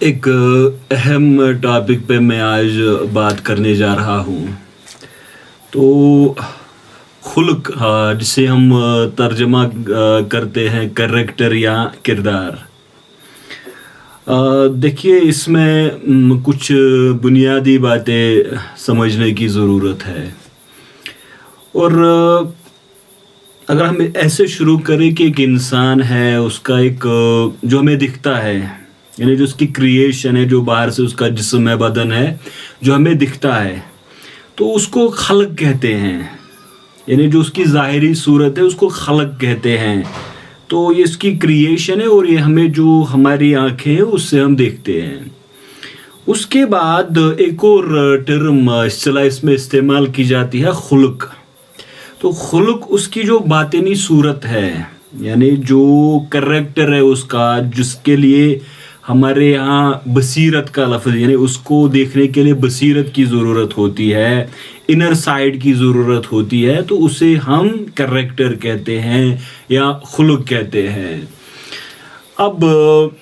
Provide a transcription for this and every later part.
ایک اہم ٹاپک پہ میں آج بات کرنے جا رہا ہوں. تو خلق جسے ہم ترجمہ کرتے ہیں کریکٹر یا کردار. دیکھیے اس میں کچھ بنیادی باتیں سمجھنے کی ضرورت ہے. اور اگر ہم ایسے شروع کریں کہ ایک انسان ہے، اس کا ایک جو ہمیں دکھتا ہے، یعنی جو اس کی کریشن ہے، جو باہر سے اس کا جسم ہے، بدن ہے، جو ہمیں دکھتا ہے، تو اس کو خلق کہتے ہیں. یعنی جو اس کی ظاہری صورت ہے اس کو خلق کہتے ہیں. تو یہ اس کی کریشن ہے اور یہ ہمیں جو ہماری آنکھیں ہیں اس سے ہم دیکھتے ہیں. اس کے بعد ایک اور ٹرم اصطلاح اس میں استعمال کی جاتی ہے، خلق. تو خلق اس کی جو باطنی صورت ہے، یعنی جو کریکٹر ہے اس کا، جس کے لیے ہمارے یہاں بصیرت کا لفظ، یعنی اس کو دیکھنے کے لیے بصیرت کی ضرورت ہوتی ہے، انر سائیڈ کی ضرورت ہوتی ہے، تو اسے ہم کریکٹر کہتے ہیں یا خلق کہتے ہیں. اب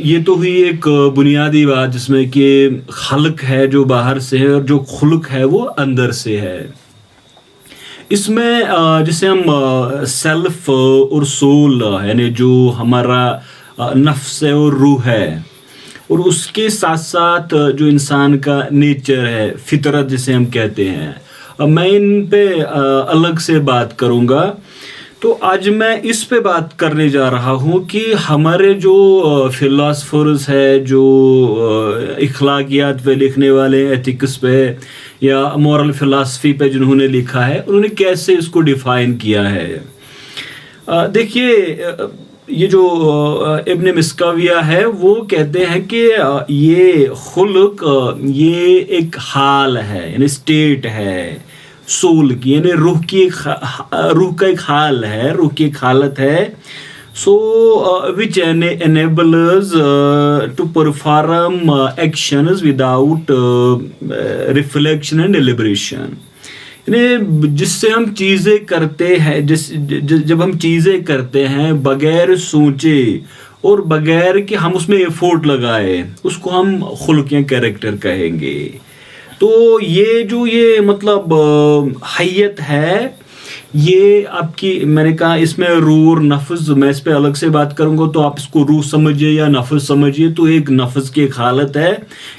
یہ تو ہوئی ایک بنیادی بات جس میں کہ خلق ہے جو باہر سے ہے اور جو خلق ہے وہ اندر سے ہے. اس میں جسے ہم سیلف اور سول، یعنی جو ہمارا نفس ہے اور روح ہے، اور اس کے ساتھ ساتھ جو انسان کا نیچر ہے، فطرت جسے ہم کہتے ہیں، میں ان پہ الگ سے بات کروں گا. تو آج میں اس پہ بات کرنے جا رہا ہوں کہ ہمارے جو فلاسفرز ہے، جو اخلاقیات پہ لکھنے والے، ایتھکس پہ یا مورل فلسفی پہ جنہوں نے لکھا ہے، انہوں نے کیسے اس کو ڈیفائن کیا ہے. دیکھیے یہ جو ابن مسکویہ ہے وہ کہتے ہیں کہ یہ خلق یہ ایک حال ہے، یعنی اسٹیٹ ہے سول کی، یعنی روح کا ایک حال ہے، روح کی ایک حالت ہے. سو which enables to perform actions without reflection and deliberation. یعنی جس سے ہم چیزیں کرتے ہیں، جب ہم چیزیں کرتے ہیں بغیر سوچے اور بغیر کہ ہم اس میں ایفورٹ لگائے، اس کو ہم خلق یا کریکٹر کہیں گے. تو یہ مطلب حیت ہے، یہ آپ کی، میں نے کہا اس میں روح اور نفس، میں اس پہ الگ سے بات کروں گا، تو آپ اس کو روح سمجھیے یا نفس سمجھیے. تو ایک نفس کی ایک حالت ہے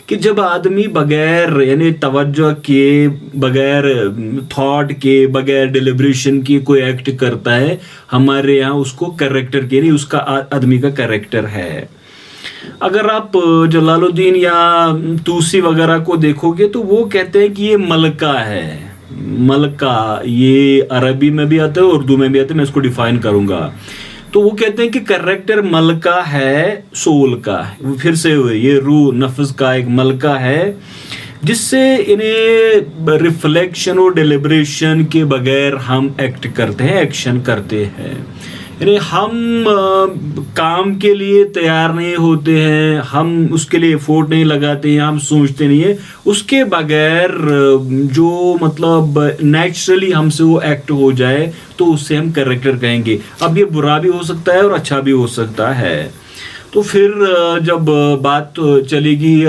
کہ جب آدمی بغیر یعنی توجہ کے، بغیر تھاٹ کے، بغیر ڈیلیبریشن کے کوئی ایکٹ کرتا ہے، ہمارے یہاں اس کو کریکٹر کے لیے اس کا آدمی کا کریکٹر ہے. اگر آپ جلال الدین یا توسی وغیرہ کو دیکھو گے تو وہ کہتے ہیں کہ یہ ملکہ ہے. ملکہ یہ عربی میں بھی آتا ہے، اردو میں بھی آتا ہے، میں اس کو ڈیفائن کروں گا. تو وہ کہتے ہیں کہ کریکٹر ملکہ ہے سول کا، پھر سے یہ روح نفس کا ایک ملکہ ہے، جس سے انہیں ریفلیکشن اور ڈیلیبریشن کے بغیر ہم ایکٹ کرتے ہیں، ایکشن کرتے ہیں. یعنی ہم کام کے لیے تیار نہیں ہوتے ہیں، ہم اس کے لیے ایفورٹ نہیں لگاتے ہیں، ہم سوچتے نہیں ہیں، اس کے بغیر جو مطلب نیچرلی ہم سے وہ ایکٹ ہو جائے تو اس سے ہم کریکٹر کہیں گے. اب یہ برا بھی ہو سکتا ہے اور اچھا بھی ہو سکتا ہے. تو پھر جب بات چلے گی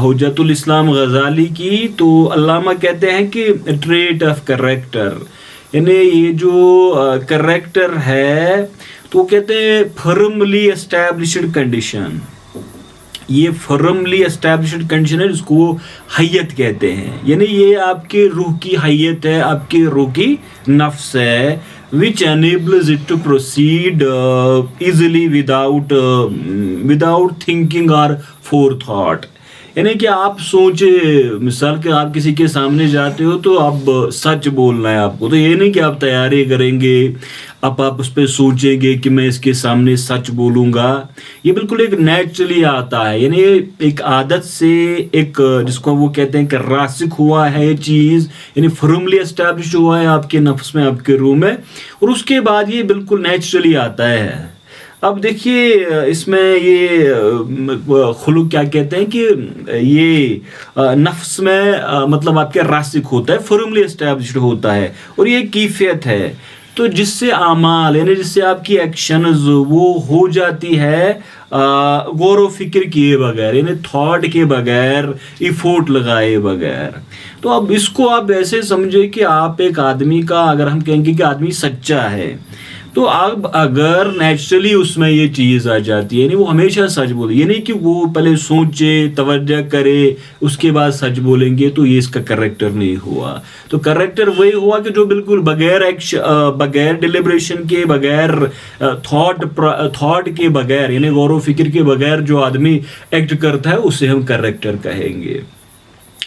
حجت الاسلام غزالی کی، تو علامہ کہتے ہیں کہ ٹریٹ آف کریکٹر، یعنی یہ جو کریکٹر ہے تو کہتے ہیں فرملی اسٹیبلشڈ کنڈیشن. یہ فرملی اسٹیبلشڈ کنڈیشن ہے جس کو وہ حیت کہتے ہیں. یعنی یہ آپ کے روح کی حیت ہے، آپ کے روح کی نفس ہے، which enables it to proceed easily without thinking or forethought. یعنی کہ آپ سوچے، مثال کہ آپ کسی کے سامنے جاتے ہو تو اب سچ بولنا ہے آپ کو، تو یہ نہیں کہ آپ تیاری کریں گے، اب آپ اس پہ سوچیں گے کہ میں اس کے سامنے سچ بولوں گا. یہ بالکل ایک نیچرلی آتا ہے، یعنی ایک عادت سے، ایک جس کو وہ کہتے ہیں کہ راسخ ہوا ہے یہ چیز، یعنی فرملی اسٹیبلش ہوا ہے آپ کے نفس میں، آپ کے روح میں، اور اس کے بعد یہ بالکل نیچرلی آتا ہے. اب دیکھیے اس میں یہ خلق کیا کہتے ہیں کہ یہ نفس میں مطلب آپ کے راسخ ہوتا ہے، فرملی اسٹیبلشڈ ہوتا ہے، اور یہ کیفیت ہے. تو جس سے اعمال، یعنی جس سے آپ کی ایکشنز وہ ہو جاتی ہے غور و فکر کیے بغیر، یعنی تھاٹ کے بغیر، ایفورٹ لگائے بغیر. تو اب اس کو آپ ایسے سمجھے کہ آپ ایک آدمی کا، اگر ہم کہیں گے کہ آدمی سچا ہے، تو اب اگر نیچرلی اس میں یہ چیز آ جاتی ہے، یعنی وہ ہمیشہ سچ بولے، یہ نہیں کہ وہ پہلے سوچے، توجہ کرے، اس کے بعد سچ بولیں گے، تو یہ اس کا کریکٹر نہیں ہوا. تو کریکٹر وہی ہوا کہ جو بالکل بغیر ڈیلیبریشن کے، بغیر تھاٹ کے بغیر، یعنی غور و فکر کے بغیر جو آدمی ایکٹ کرتا ہے، اسے ہم کریکٹر کہیں گے.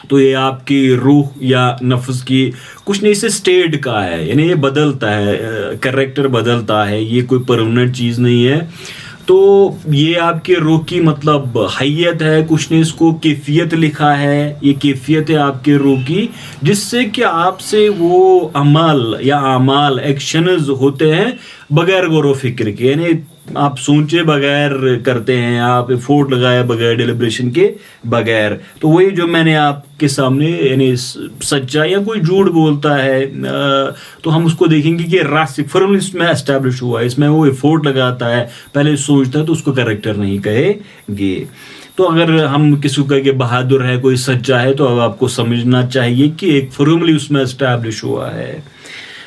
تو یہ آپ کی روح یا نفس کی کچھ نہیں سے اسٹیٹ کا ہے، یعنی یہ بدلتا ہے، کریکٹر بدلتا ہے، یہ کوئی پرماننٹ چیز نہیں ہے. تو یہ آپ کے روح کی مطلب حیت ہے، کچھ نے اس کو کیفیت لکھا ہے، یہ کیفیت ہے آپ کے روح کی، جس سے کہ آپ سے وہ عمل یا اعمال، ایکشنز ہوتے ہیں بغیر غور و فکر کے، یعنی آپ سوچے بغیر کرتے ہیں، آپ ایفورٹ لگائے بغیر، ڈیلیبریشن کے بغیر. تو وہی جو میں نے آپ کے سامنے، یعنی سچا یا کوئی جھوٹ بولتا ہے، تو ہم اس کو دیکھیں گے کہ راسخ فرم اس میں اسٹیبلش ہوا ہے، اس میں وہ ایفورٹ لگاتا ہے، پہلے سوچتا ہے، تو اس کو کریکٹر نہیں کہے گے. تو اگر ہم کسی کو کہیں کہ بہادر ہے، کوئی سچا ہے، تو اب آپ کو سمجھنا چاہیے کہ ایک فرملی اس میں اسٹیبلش ہوا ہے.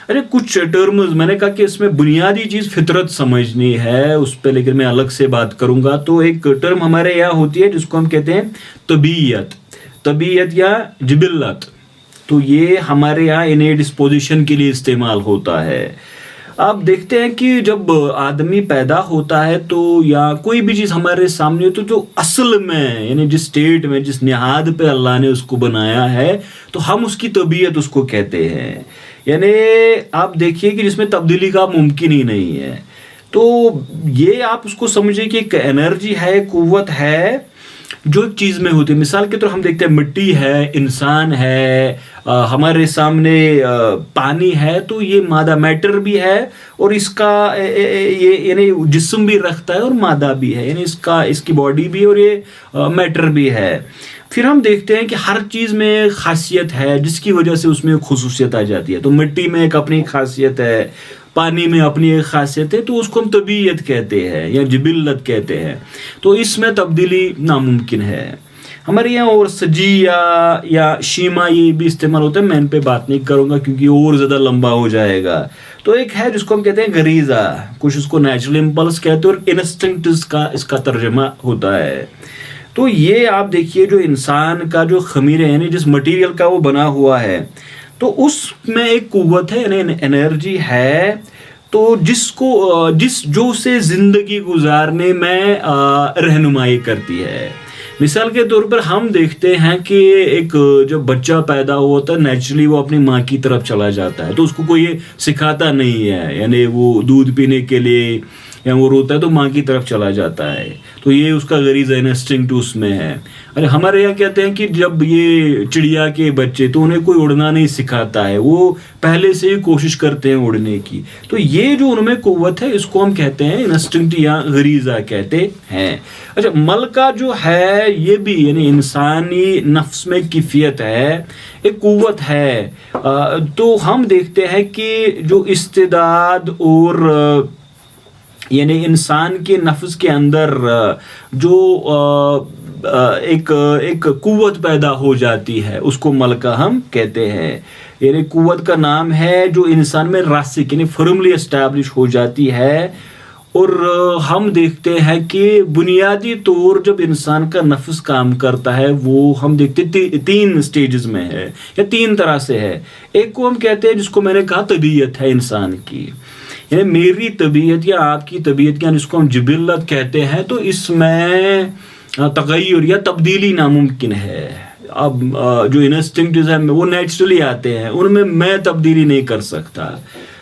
ارے کچھ ٹرمز میں نے کہا کہ اس میں بنیادی چیز فطرت سمجھنی ہے، اس پہ لیکن میں الگ سے بات کروں گا. تو ایک ٹرم ہمارے یہاں ہوتی ہے جس کو ہم کہتے ہیں طبیعت یا جبلت. تو یہ ہمارے یہاں انہیں ڈسپوزیشن کے لیے استعمال ہوتا ہے. آپ دیکھتے ہیں کہ جب آدمی پیدا ہوتا ہے تو یا کوئی بھی چیز ہمارے سامنے، تو جو اصل میں، یعنی جس اسٹیٹ میں، جس نہاد پہ اللہ نے اس کو بنایا ہے، تو ہم اس کی طبیعت اس کو کہتے ہیں. یعنی آپ دیکھیے کہ جس میں تبدیلی کا ممکن ہی نہیں ہے. تو یہ آپ اس کو سمجھیں کہ ایک انرجی ہے، قوت ہے جو ایک چیز میں ہوتی ہے. مثال کے طور ہم دیکھتے ہیں مٹی ہے، انسان ہے، ہمارے سامنے پانی ہے، تو یہ مادہ میٹر بھی ہے، اور اس کا یہ یعنی جسم بھی رکھتا ہے اور مادہ بھی ہے، یعنی اس کی باڈی بھی اور یہ میٹر بھی ہے. پھر ہم دیکھتے ہیں کہ ہر چیز میں خاصیت ہے جس کی وجہ سے اس میں خصوصیت آ جاتی ہے. تو مٹی میں ایک اپنی خاصیت ہے، پانی میں اپنی ایک خاصیت ہے، تو اس کو ہم طبیعت کہتے ہیں یا جبلت کہتے ہیں. تو اس میں تبدیلی ناممکن ہے. ہمارے یہاں اور سجی یا شیما یہ بھی استعمال ہوتا ہے، میں ان پہ بات نہیں کروں گا کیونکہ اور زیادہ لمبا ہو جائے گا. تو ایک ہے جس کو ہم کہتے ہیں غریزہ، کچھ اس کو نیچرل امپلس کہتے ہیں، اور انسٹنکٹس کا اس کا ترجمہ ہوتا ہے. تو یہ آپ دیکھیے جو انسان کا جو خمیر ہے، یعنی جس مٹیریل کا وہ بنا ہوا ہے، تو اس میں ایک قوت ہے، یعنی انرجی ہے، تو جو سے زندگی گزارنے میں رہنمائی کرتی ہے. مثال کے طور پر ہم دیکھتے ہیں کہ ایک جب بچہ پیدا ہوتا ہے، نیچرلی وہ اپنی ماں کی طرف چلا جاتا ہے، تو اس کو کوئی سکھاتا نہیں ہے، یعنی وہ دودھ پینے کے لیے یا وہ روتا ہے تو ماں کی طرف چلا جاتا ہے. تو یہ اس کا غریزہ انسٹنکٹ اس میں ہے. ارے ہمارے یہاں کہتے ہیں کہ جب یہ چڑیا کے بچے، تو انہیں کوئی اڑنا نہیں سکھاتا ہے، وہ پہلے سے ہی کوشش کرتے ہیں اڑنے کی. تو یہ جو ان میں قوت ہے، اس کو ہم کہتے ہیں انسٹنکٹ یا غریزہ کہتے ہیں. اچھا، ملکہ جو ہے یہ بھی یعنی انسانی نفس میں کیفیت ہے، ایک قوت ہے. تو ہم دیکھتے ہیں کہ جو استعداد اور یعنی انسان کے نفس کے اندر جو ایک قوت پیدا ہو جاتی ہے، اس کو ملکہ ہم کہتے ہیں. یعنی قوت کا نام ہے جو انسان میں راسخ یعنی فرملی اسٹیبلش ہو جاتی ہے. اور ہم دیکھتے ہیں کہ بنیادی طور جب انسان کا نفس کام کرتا ہے، وہ ہم دیکھتے 3 سٹیجز میں ہے یا 3 طرح سے ہے. ایک کو ہم کہتے ہیں جس کو میں نے کہا طبیعت ہے انسان کی، یعنی میری طبیعت یا آپ کی طبیعت، یعنی اس کو ہم جبلت کہتے ہیں. تو اس میں تغیر یا تبدیلی ناممکن ہے. اب جو انسٹنکٹس ہیں وہ نیچرلی آتے ہیں، ان میں تبدیلی نہیں کر سکتا.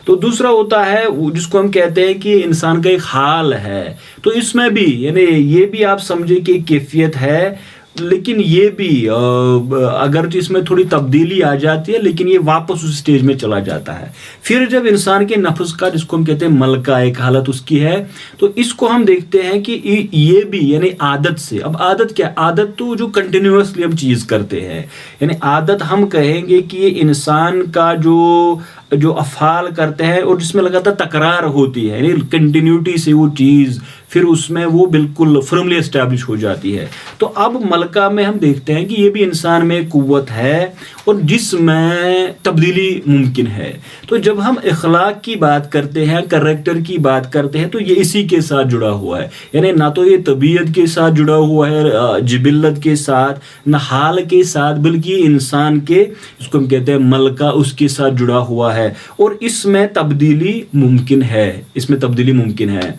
تو دوسرا ہوتا ہے جس کو ہم کہتے ہیں کہ انسان کا ایک حال ہے. تو اس میں بھی یعنی یہ بھی آپ سمجھے کہ ایک کیفیت ہے، لیکن یہ بھی اگرچہ اس میں تھوڑی تبدیلی آ جاتی ہے، لیکن یہ واپس اس سٹیج میں چلا جاتا ہے. پھر جب انسان کے نفس کا جس کو ہم کہتے ہیں ملکہ ایک حالت اس کی ہے، تو اس کو ہم دیکھتے ہیں کہ یہ بھی یعنی عادت سے. اب عادت کیا؟ عادت تو جو کنٹینیوسلی ہم چیز کرتے ہیں، یعنی عادت ہم کہیں گے کہ یہ انسان کا جو افعال کرتے ہیں اور جس میں لگاتار تکرار ہوتی ہے، یعنی کنٹینیوٹی سے وہ چیز پھر اس میں وہ بالکل فرملی اسٹیبلش ہو جاتی ہے. تو اب ملکہ میں ہم دیکھتے ہیں کہ یہ بھی انسان میں قوت ہے اور جس میں تبدیلی ممکن ہے. تو جب ہم اخلاق کی بات کرتے ہیں، کریکٹر کی بات کرتے ہیں، تو یہ اسی کے ساتھ جڑا ہوا ہے. یعنی نہ تو یہ طبیعت کے ساتھ جڑا ہوا ہے، جبلت کے ساتھ، نہ حال کے ساتھ، بلکہ انسان کے جس کو ہم کہتے ہیں ملکہ اس کے ساتھ جڑا ہوا ہے اور اس میں تبدیلی ممکن ہے، اس میں تبدیلی ممکن ہے.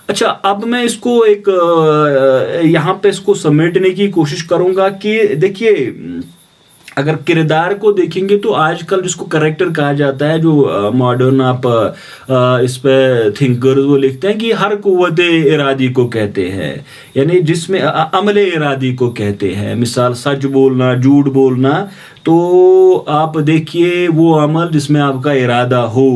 اچھا، اب میں اس کو ایک یہاں پہ اس کو سمیٹنے کی کوشش کروں گا کہ دیکھیے اگر کردار کو دیکھیں گے تو آج کل جس کو کریکٹر کہا جاتا ہے، جو ماڈرن آپ اس پہ تھنکرز وہ لکھتے ہیں کہ ہر قوت ارادی کو کہتے ہیں، یعنی جس میں عمل ارادی کو کہتے ہیں. مثال سچ بولنا، جھوٹ بولنا. تو آپ دیکھیے وہ عمل جس میں آپ کا ارادہ ہو،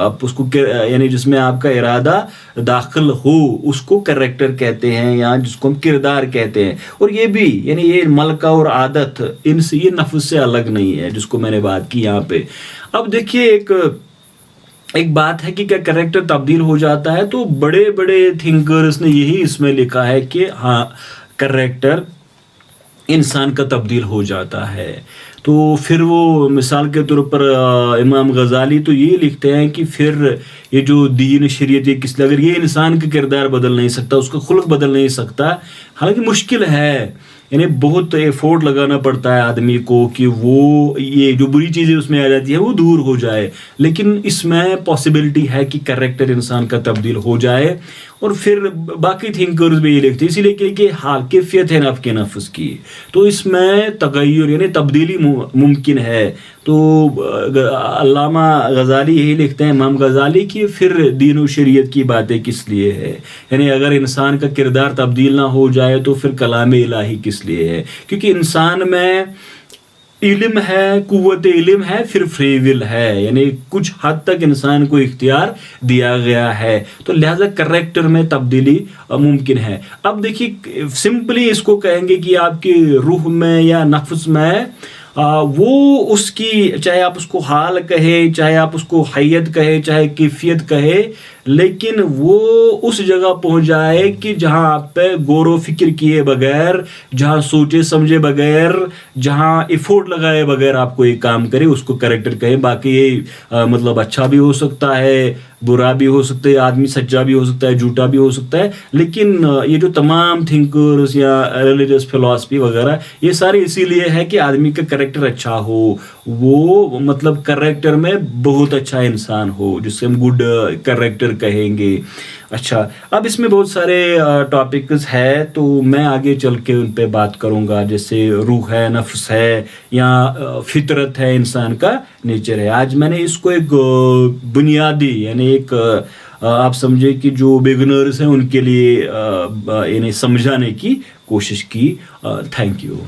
آپ اس کو یعنی جس میں آپ کا ارادہ داخل ہو اس کو کریکٹر کہتے ہیں یا جس کو ہم کردار کہتے ہیں. اور یہ بھی یعنی یہ ملکہ اور عادت ان سے یہ نفس سے الگ نہیں ہے جس کو میں نے بات کی یہاں پہ. اب دیکھیے ایک بات ہے کہ کیا کریکٹر تبدیل ہو جاتا ہے، تو بڑے بڑے تھنکرز نے یہی اس میں لکھا ہے کہ ہاں کریکٹر انسان کا تبدیل ہو جاتا ہے. تو پھر وہ مثال کے طور پر امام غزالی تو یہ لکھتے ہیں کہ پھر یہ جو دین شریعت یہ کس لیے، اگر یہ انسان کا کردار بدل نہیں سکتا، اس کا خلق بدل نہیں سکتا، حالانکہ مشکل ہے، یعنی بہت ایفورٹ لگانا پڑتا ہے آدمی کو کہ وہ یہ جو بری چیزیں اس میں آ جاتی ہے وہ دور ہو جائے، لیکن اس میں پاسبلٹی ہے کہ کریکٹر انسان کا تبدیل ہو جائے. اور پھر باقی تھنکرز بھی یہ لکھتے ہیں، اسی لیے کہ حال کیفیت ہے نفس کے نفس کی، تو اس میں تغیر یعنی تبدیلی ممکن ہے. تو علامہ غزالی یہی لکھتے ہیں، امام غزالی، کی پھر دین و شریعت کی باتیں کس لیے ہے، یعنی اگر انسان کا کردار تبدیل نہ ہو جائے تو پھر کلام الہی کس لیے ہے. کیونکہ انسان میں علم ہے، قوت علم ہے، پھر فری ول ہے، یعنی کچھ حد تک انسان کو اختیار دیا گیا ہے، تو لہذا کریکٹر میں تبدیلی ممکن ہے. اب دیکھیے سمپلی اس کو کہیں گے کہ آپ کی روح میں یا نفس میں وہ اس کی، چاہے آپ اس کو حال کہے، چاہے آپ اس کو حیت کہے، چاہے کیفیت کہے، لیکن وہ اس جگہ پہنچ جائے کہ جہاں آپ پہ غور و فکر کیے بغیر، جہاں سوچے سمجھے بغیر، جہاں ایفورٹ لگائے بغیر آپ کو یہ کام کرے، اس کو کریکٹر کہے. باقی یہ مطلب اچھا بھی ہو سکتا ہے، برا بھی ہو سکتا ہے، آدمی سچا بھی ہو سکتا ہے، جھوٹا بھی ہو سکتا ہے، لیکن یہ جو تمام تھنکرز یا ریلیجس فلاسفی وغیرہ یہ سارے اسی لیے ہے کہ آدمی کا کریکٹر اچھا ہو، وہ مطلب کریکٹر میں بہت اچھا انسان ہو، جس سے ہم گڈ کریکٹر کہیں گے. اچھا، اب اس میں بہت سارے ٹاپکس ہے تو میں آگے چل کے ان پہ بات کروں گا، جیسے روح ہے، نفس ہے، یا فطرت ہے، انسان کا نیچر ہے. آج میں نے اس کو ایک بنیادی یعنی ایک آپ سمجھے کہ جو بگنرز ہیں ان کے لیے یعنی سمجھانے کی کوشش کی. Thank you.